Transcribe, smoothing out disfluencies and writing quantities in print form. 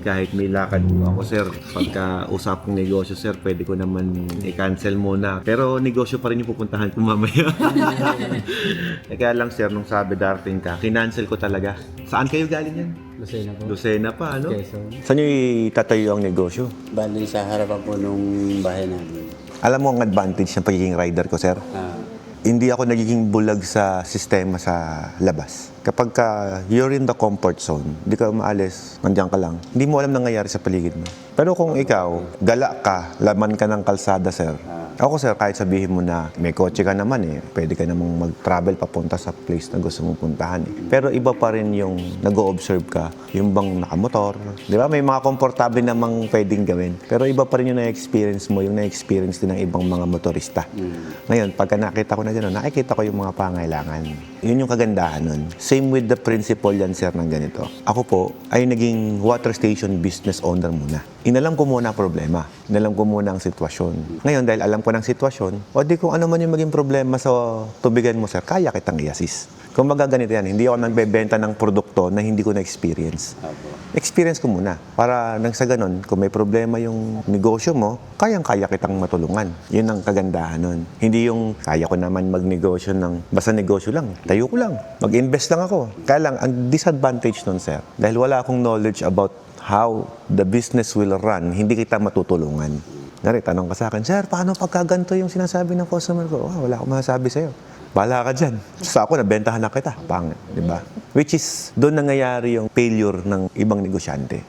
Kahit may lakad ako, sir, pagka usapang negosyo, sir, pwede ko naman i-cancel muna. Pero negosyo pa rin yung pupuntahan ko mamaya. Kaya lang, sir, nung sabi darating ka, kinancel ko talaga. Saan kayo galing yan? Lucena po. Lucena pa, ano? Quezon. Saan nyo itatayo ang negosyo? Bali sa harapan po nung bahay namin. Alam mo ang advantage ng pagiging rider ko, sir? Hindi ako nagiging bulag sa sistema sa labas. Kapag ka you're in the comfort zone, hindi ka maalis, nandiyan ka lang, hindi mo alam nangyayari sa paligid mo. Pero kung ikaw, gala ka, laman ka ng kalsada, sir. Ako, sir, kahit sabihin mo na may kotse ka naman pwede ka namang mag-travel papunta sa place na gusto mong puntahan Pero iba pa rin yung nag-o-observe ka, yung bang nakamotor. Di ba? May mga komportable namang pwedeng gawin. Pero iba pa rin yung na-experience mo, yung na-experience din ng ibang mga motorista. Ngayon, pagka nakita ko na gano'n, nakikita ko yung mga pangailangan. Yun yung kagandahan nun. Same with the principle yan, sir, ng ganito. Ako po ay naging water station business owner muna. Inalam ko muna ang problema. Inalam ko muna ang sitwasyon. Ngayon, dahil alam ko ng sitwasyon, o di kung ano man yung maging problema sa tubigan mo, sir, kaya kitang i-assist. Kung magaganito yan, hindi ako nagbebenta ng produkto na hindi ko na-experience. Experience ko muna. Para nang sa ganun, kung may problema yung negosyo mo, kayang-kaya kitang matulungan. Yun ang kagandahan nun. Hindi yung kaya ko naman magnegosyo ng basta negosyo lang. Tayo ko lang. Mag-invest lang ako. Kaya lang, ang disadvantage nun, sir, dahil wala akong knowledge about how the business will run, hindi kita matutulungan. Nari, tanong ka sa akin, sir, paano pagka ganito yung sinasabi ng customer ko? Wala akong masasabi sa'yo. Bahala ka dyan. Sa ako, nabentahan na kita. Pangit, di ba? Which is, doon nangyayari yung failure ng ibang negosyante.